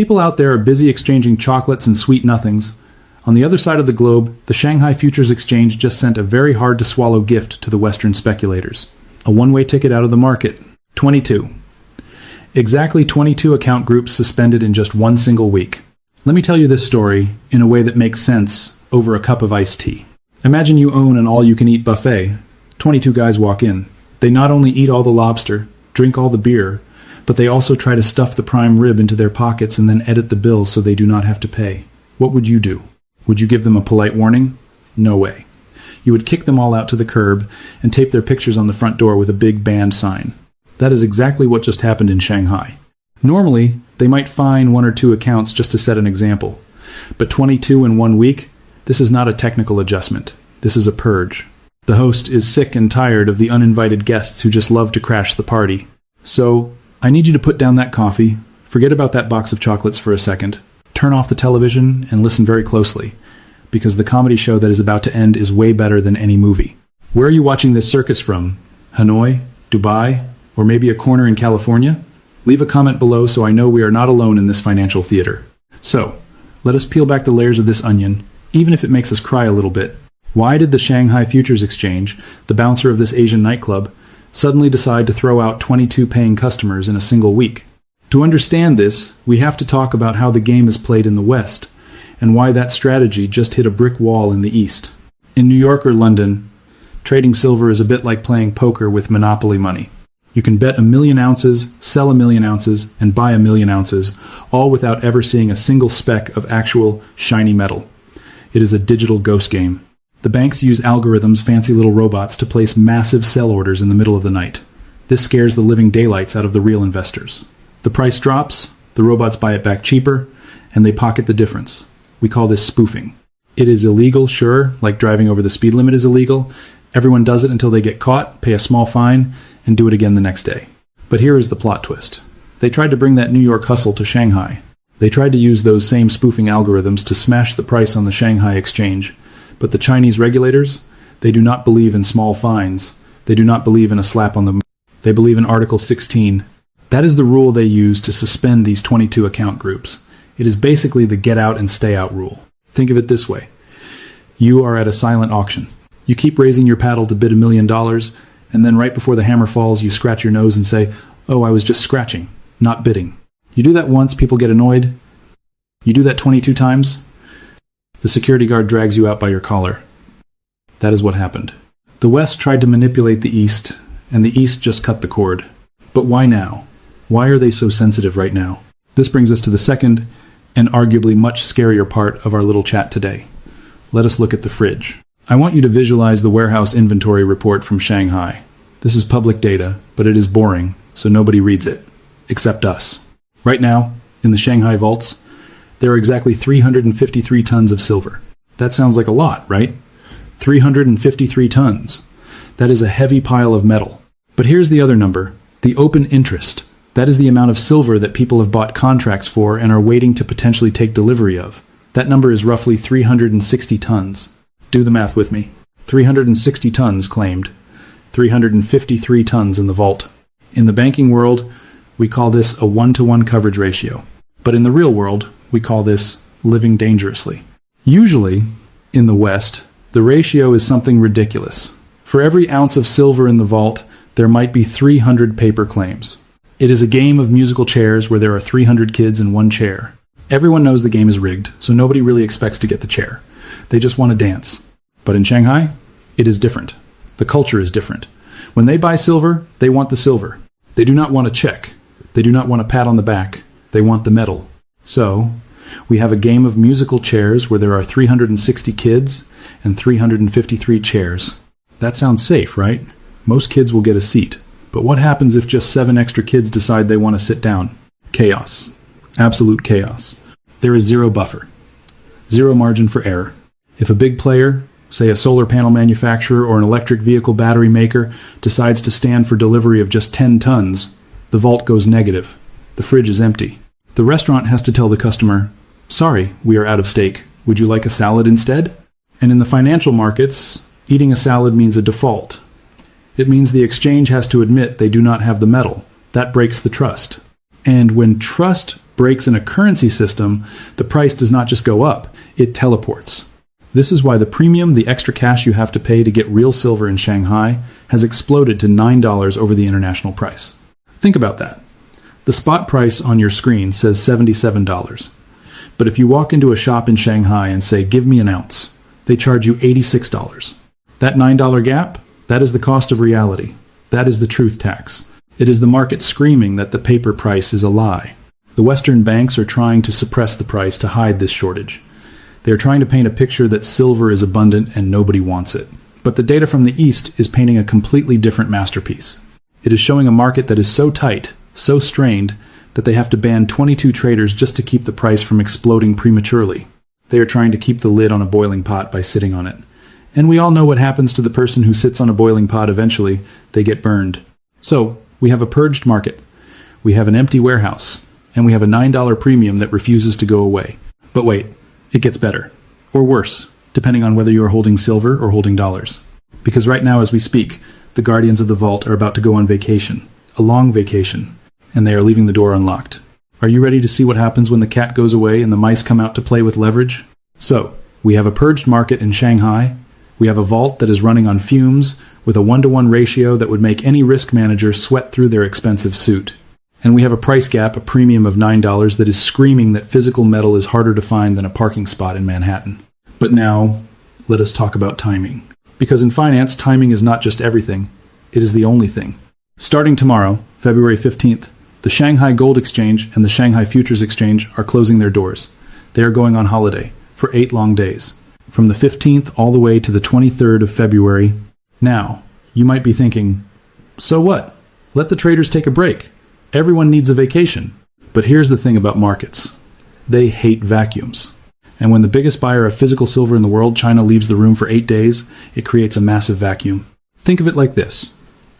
People out there are busy exchanging chocolates and sweet nothings. On the other side of the globe, the Shanghai Futures Exchange just sent a very hard-to-swallow gift to the Western speculators. A one-way ticket out of the market. 22. Exactly 22 account groups suspended in just one single week. Let me tell you this story in a way that makes sense over a cup of iced tea. Imagine you own an all-you-can-eat buffet. 22 guys walk in. They not only eat all the lobster, drink all the beer, but they also try to stuff the prime rib into their pockets and then edit the bill so they do not have to pay. What would you do? Would you give them a polite warning? No way. You would kick them all out to the curb and tape their pictures on the front door with a big banned sign. That is exactly what just happened in Shanghai. Normally, they might fine one or two accounts just to set an example. But 22 in 1 week? This is not a technical adjustment. This is a purge. The host is sick and tired of the uninvited guests who just love to crash the party. So, I need you to put down that coffee, forget about that box of chocolates for a second, turn off the television and listen very closely, because the comedy show that is about to end is way better than any movie. Where are you watching this circus from? Hanoi? Dubai? Or maybe a corner in California? Leave a comment below so I know we are not alone in this financial theater. So, let us peel back the layers of this onion, even if it makes us cry a little bit. Why did the Shanghai Futures Exchange, the bouncer of this Asian nightclub, suddenly decide to throw out 22 paying customers in a single week? To understand this, we have to talk about how the game is played in the West, and why that strategy just hit a brick wall in the East. In New York or London, trading silver is a bit like playing poker with monopoly money. You can bet 1,000,000 ounces, sell 1,000,000 ounces, and buy 1,000,000 ounces, all without ever seeing a single speck of actual shiny metal. It is a digital ghost game. The banks use algorithms, fancy little robots, to place massive sell orders in the middle of the night. This scares the living daylights out of the real investors. The price drops, the robots buy it back cheaper, and they pocket the difference. We call this spoofing. It is illegal, sure, like driving over the speed limit is illegal. Everyone does it until they get caught, pay a small fine, and do it again the next day. But here is the plot twist. They tried to bring that New York hustle to Shanghai. They tried to use those same spoofing algorithms to smash the price on the Shanghai exchange. But the Chinese regulators, they do not believe in small fines. They do not believe in a slap on the... They believe in Article 16. That is the rule they use to suspend these 22 account groups. It is basically the get out and stay out rule. Think of it this way. You are at a silent auction. You keep raising your paddle to bid $1 million, and then right before the hammer falls, you scratch your nose and say, "Oh, I was just scratching, not bidding." You do that once, people get annoyed. You do that 22 times, the security guard drags you out by your collar. That is what happened. The West tried to manipulate the East, and the East just cut the cord. But why now? Why are they so sensitive right now? This brings us to the second, and arguably much scarier part of our little chat today. Let us look at the fridge. I want you to visualize the warehouse inventory report from Shanghai. This is public data, but it is boring, so nobody reads it, except us. Right now, in the Shanghai vaults, there are exactly 353 tons of silver. That sounds like a lot, right? 353 tons. That is a heavy pile of metal. But here's the other number, the open interest. That is the amount of silver that people have bought contracts for and are waiting to potentially take delivery of. That number is roughly 360 tons. Do the math with me. 360 tons claimed. 353 tons in the vault. In the banking world, we call this a 1-to-1 coverage ratio. But in the real world, we call this living dangerously. Usually, in the West, the ratio is something ridiculous. For every ounce of silver in the vault, there might be 300 paper claims. It is a game of musical chairs where there are 300 kids in one chair. Everyone knows the game is rigged, so nobody really expects to get the chair. They just want to dance. But in Shanghai, it is different. The culture is different. When they buy silver, they want the silver. They do not want a check. They do not want a pat on the back. They want the medal. So, we have a game of musical chairs where there are 360 kids and 353 chairs. That sounds safe, right? Most kids will get a seat. But what happens if just 7 extra kids decide they want to sit down? Chaos. Absolute chaos. There is zero buffer. Zero margin for error. If a big player, say a solar panel manufacturer or an electric vehicle battery maker, decides to stand for delivery of just 10 tons, the vault goes negative. The fridge is empty. The restaurant has to tell the customer, "Sorry, we are out of steak. Would you like a salad instead?" And in the financial markets, eating a salad means a default. It means the exchange has to admit they do not have the metal. That breaks the trust. And when trust breaks in a currency system, the price does not just go up, it teleports. This is why the premium, the extra cash you have to pay to get real silver in Shanghai, has exploded to $9 over the international price. Think about that. The spot price on your screen says $77. But if you walk into a shop in Shanghai and say, "Give me an ounce," they charge you $86. That $9 gap, that is the cost of reality. That is the truth tax. It is the market screaming that the paper price is a lie. The Western banks are trying to suppress the price to hide this shortage. They are trying to paint a picture that silver is abundant and nobody wants it. But the data from the East is painting a completely different masterpiece. It is showing a market that is so tight, so strained, that they have to ban 22 traders just to keep the price from exploding prematurely. They are trying to keep the lid on a boiling pot by sitting on it. And we all know what happens to the person who sits on a boiling pot eventually. They get burned. So, we have a purged market. We have an empty warehouse. And we have a $9 premium that refuses to go away. But wait, it gets better. Or worse, depending on whether you are holding silver or holding dollars. Because right now as we speak, the guardians of the vault are about to go on vacation. A long vacation. And they are leaving the door unlocked. Are you ready to see what happens when the cat goes away and the mice come out to play with leverage? So, we have a purged market in Shanghai. We have a vault that is running on fumes with a 1-to-1 ratio that would make any risk manager sweat through their expensive suit. And we have a price gap, a premium of $9 that is screaming that physical metal is harder to find than a parking spot in Manhattan. But now, let us talk about timing. Because in finance, timing is not just everything. It is the only thing. Starting tomorrow, February 15th, the Shanghai Gold Exchange and the Shanghai Futures Exchange are closing their doors. They are going on holiday for 8 long days, from the 15th all the way to the 23rd of February. Now, you might be thinking, so what? Let the traders take a break. Everyone needs a vacation. But here's the thing about markets. They hate vacuums. And when the biggest buyer of physical silver in the world, China, leaves the room for 8 days, it creates a massive vacuum. Think of it like this.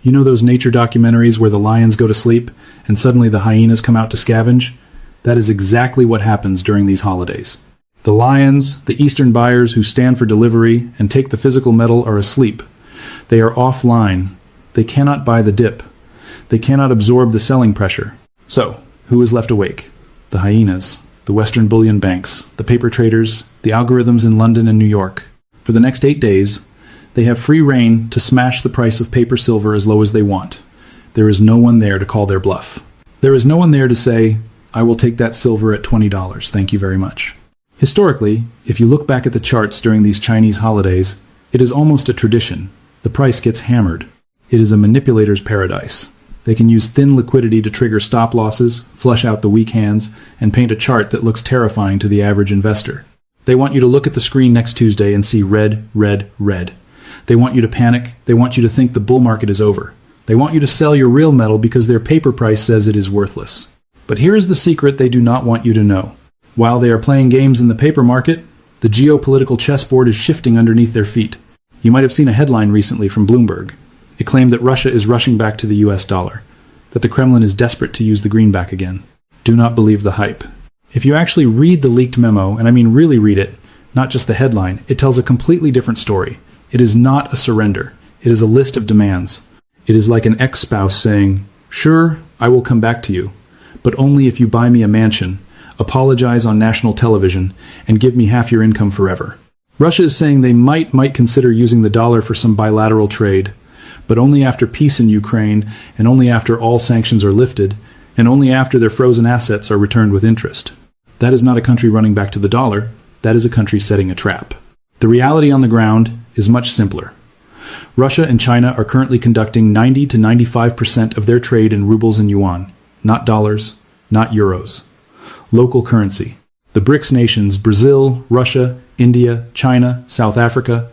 You know those nature documentaries where the lions go to sleep and suddenly the hyenas come out to scavenge? That is exactly what happens during these holidays. The lions, the Eastern buyers who stand for delivery and take the physical metal, are asleep. They are offline. They cannot buy the dip. They cannot absorb the selling pressure. So, who is left awake? The hyenas, the Western bullion banks, the paper traders, the algorithms in London and New York. For the next 8 days, they have free rein to smash the price of paper silver as low as they want. There is no one there to call their bluff. There is no one there to say, "I will take that silver at $20, thank you very much." Historically, if you look back at the charts during these Chinese holidays, it is almost a tradition. The price gets hammered. It is a manipulator's paradise. They can use thin liquidity to trigger stop losses, flush out the weak hands, and paint a chart that looks terrifying to the average investor. They want you to look at the screen next Tuesday and see red, red, red. They want you to panic. They want you to think the bull market is over. They want you to sell your real metal because their paper price says it is worthless. But here is the secret they do not want you to know. While they are playing games in the paper market, the geopolitical chessboard is shifting underneath their feet. You might have seen a headline recently from Bloomberg. It claimed that Russia is rushing back to the US dollar, that the Kremlin is desperate to use the greenback again. Do not believe the hype. If you actually read the leaked memo, and I mean really read it, not just the headline, it tells a completely different story. It is not a surrender. It is a list of demands. It is like an ex-spouse saying, "Sure, I will come back to you, but only if you buy me a mansion, apologize on national television, and give me half your income forever." Russia is saying they might consider using the dollar for some bilateral trade, but only after peace in Ukraine, and only after all sanctions are lifted, and only after their frozen assets are returned with interest. That is not a country running back to the dollar. That is a country setting a trap. The reality on the ground is much simpler. Russia and China are currently conducting 90 to 95% of their trade in rubles and yuan, not dollars, not euros. Local currency. The BRICS nations, Brazil, Russia, India, China, South Africa,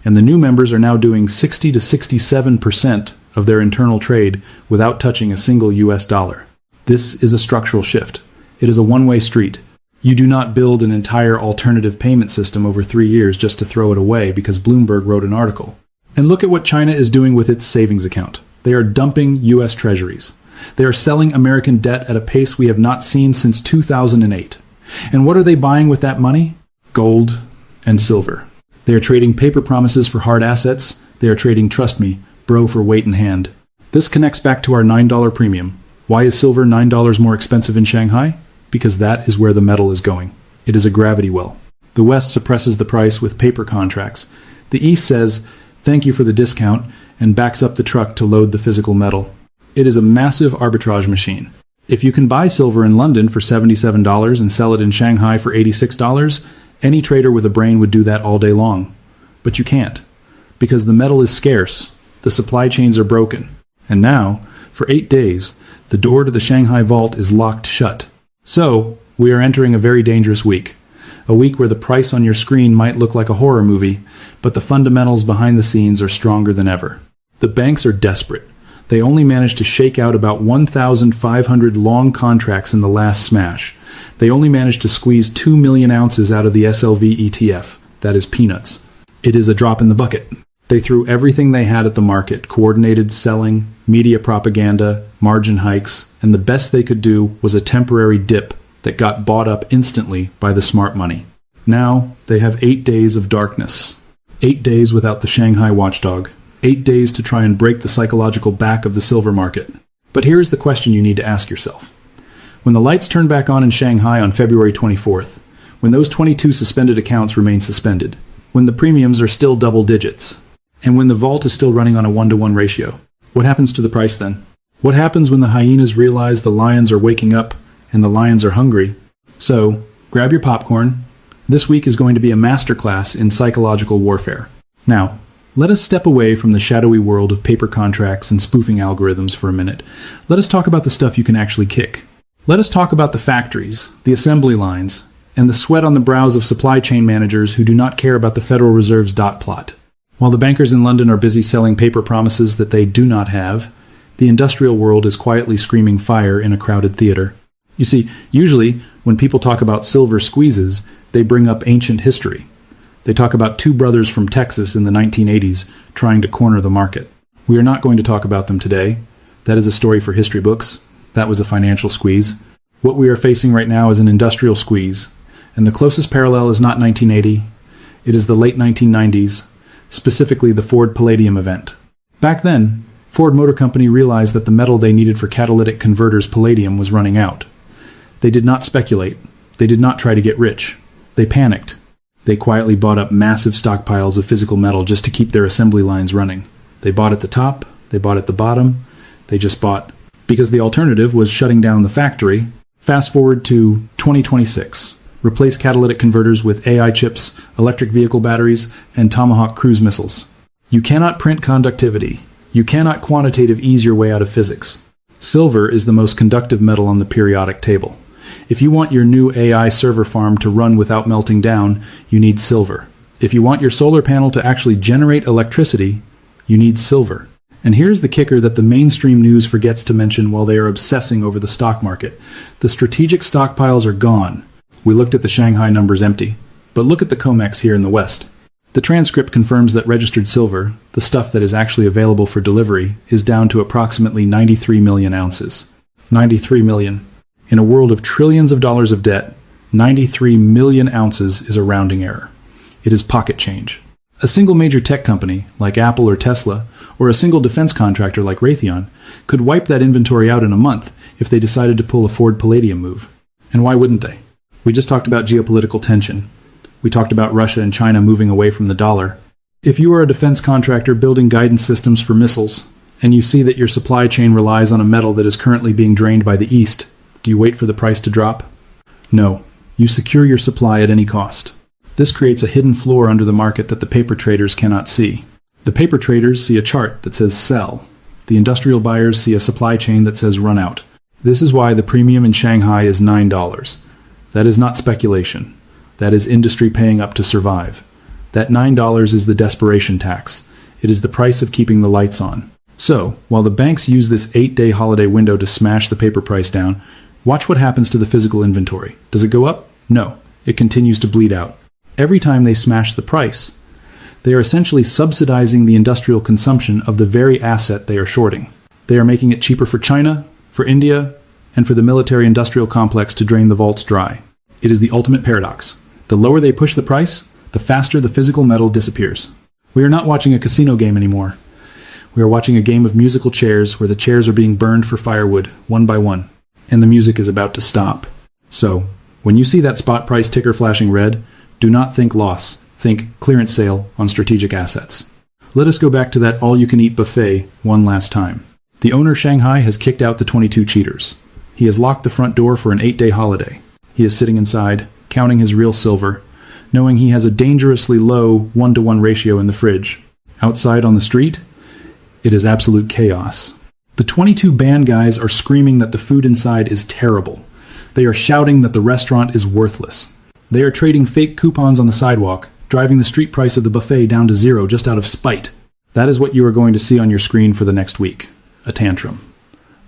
and the new members are now doing 60 to 67% of their internal trade without touching a single US dollar. This is a structural shift. It is a one-way street. You do not build an entire alternative payment system over 3 years just to throw it away because Bloomberg wrote an article. And look at what China is doing with its savings account. They are dumping US treasuries. They are selling American debt at a pace we have not seen since 2008. And what are they buying with that money? Gold and silver. They are trading paper promises for hard assets. They are trading, trust me, bro for weight in hand. This connects back to our $9 premium. Why is silver $9 more expensive in Shanghai? because that is where the metal is going. It is a gravity well. The West suppresses the price with paper contracts. The East says, "Thank you for the discount," and backs up the truck to load the physical metal. It is a massive arbitrage machine. If you can buy silver in London for $77 and sell it in Shanghai for $86, any trader with a brain would do that all day long. But you can't, because the metal is scarce, the supply chains are broken, and now, for 8 days, the door to the Shanghai vault is locked shut. So, we are entering a very dangerous week. A week where the price on your screen might look like a horror movie, but the fundamentals behind the scenes are stronger than ever. The banks are desperate. They only managed to shake out about 1,500 long contracts in the last smash. They only managed to squeeze 2 million ounces out of the SLV ETF. That is peanuts. It is a drop in the bucket. They threw everything they had at the market: coordinated selling, media propaganda, margin hikes, and the best they could do was a temporary dip that got bought up instantly by the smart money. Now they have 8 days of darkness. 8 days without the Shanghai watchdog. 8 days to try and break the psychological back of the silver market. But here is the question you need to ask yourself. When the lights turn back on in Shanghai on February 24th, when those 22 suspended accounts remain suspended, when the premiums are still double digits, and when the vault is still running on a 1-to-1 ratio, what happens to the price then? What happens when the hyenas realize the lions are waking up and the lions are hungry? So, grab your popcorn. This week is going to be a masterclass in psychological warfare. Now, let us step away from the shadowy world of paper contracts and spoofing algorithms for a minute. Let us talk about the stuff you can actually kick. Let us talk about the factories, the assembly lines, and the sweat on the brows of supply chain managers who do not care about the Federal Reserve's dot plot. While the bankers in London are busy selling paper promises that they do not have, the industrial world is quietly screaming fire in a crowded theater. You see, usually, when people talk about silver squeezes, they bring up ancient history. They talk about two brothers from Texas in the 1980s trying to corner the market. We are not going to talk about them today. That is a story for history books. That was a financial squeeze. What we are facing right now is an industrial squeeze, and the closest parallel is not 1980. It is the late 1990s, specifically the Ford Palladium event. Back then, Ford Motor Company realized that the metal they needed for catalytic converters, palladium, was running out. They did not speculate. They did not try to get rich. They panicked. They quietly bought up massive stockpiles of physical metal just to keep their assembly lines running. They bought at the top, they bought at the bottom, they just bought. Because the alternative was shutting down the factory. Fast forward to 2026. Replace catalytic converters with AI chips, electric vehicle batteries, and Tomahawk cruise missiles. You cannot print conductivity. You cannot quantitative ease your way out of physics. Silver is the most conductive metal on the periodic table. If you want your new AI server farm to run without melting down, you need silver. If you want your solar panel to actually generate electricity, you need silver. And here's the kicker that the mainstream news forgets to mention while they are obsessing over the stock market. The strategic stockpiles are gone. We looked at the Shanghai numbers empty. But look at the Comex here in the West. The transcript confirms that registered silver, the stuff that is actually available for delivery, is down to approximately 93 million ounces. 93 million. In a world of trillions of dollars of debt, 93 million ounces is a rounding error. It is pocket change. A single major tech company, like Apple or Tesla, or a single defense contractor like Raytheon, could wipe that inventory out in a month if they decided to pull a Ford Palladium move. And why wouldn't they? We just talked about geopolitical tension. We talked about Russia and China moving away from the dollar. If you are a defense contractor building guidance systems for missiles, and you see that your supply chain relies on a metal that is currently being drained by the East, do you wait for the price to drop? No. You secure your supply at any cost. This creates a hidden floor under the market that the paper traders cannot see. The paper traders see a chart that says sell. The industrial buyers see a supply chain that says run out. This is why the premium in Shanghai is $9. That is not speculation. That is industry paying up to survive. That $9 is the desperation tax. It is the price of keeping the lights on. So, while the banks use this 8-day holiday window to smash the paper price down, watch what happens to the physical inventory. Does it go up? No. It continues to bleed out. Every time they smash the price, they are essentially subsidizing the industrial consumption of the very asset they are shorting. They are making it cheaper for China, for India, and for the military-industrial complex to drain the vaults dry. It is the ultimate paradox. The lower they push the price, the faster the physical metal disappears. We are not watching a casino game anymore. We are watching a game of musical chairs where the chairs are being burned for firewood, one by one, and the music is about to stop. So, when you see that spot price ticker flashing red, do not think loss. Think clearance sale on strategic assets. Let us go back to that all-you-can-eat buffet one last time. The owner Shanghai has kicked out the 22 cheaters. He has locked the front door for an 8-day holiday. He is sitting inside, counting his real silver, knowing he has a dangerously low 1-to-1 ratio in the fridge. Outside on the street, it is absolute chaos. The 22 band guys are screaming that the food inside is terrible. They are shouting that the restaurant is worthless. They are trading fake coupons on the sidewalk, driving the street price of the buffet down to zero just out of spite. That is what you are going to see on your screen for the next week. A tantrum.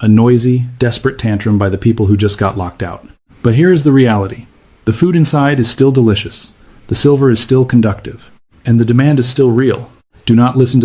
A noisy, desperate tantrum by the people who just got locked out. But here is the reality. The food inside is still delicious. The silver is still conductive. And the demand is still real. Do not listen to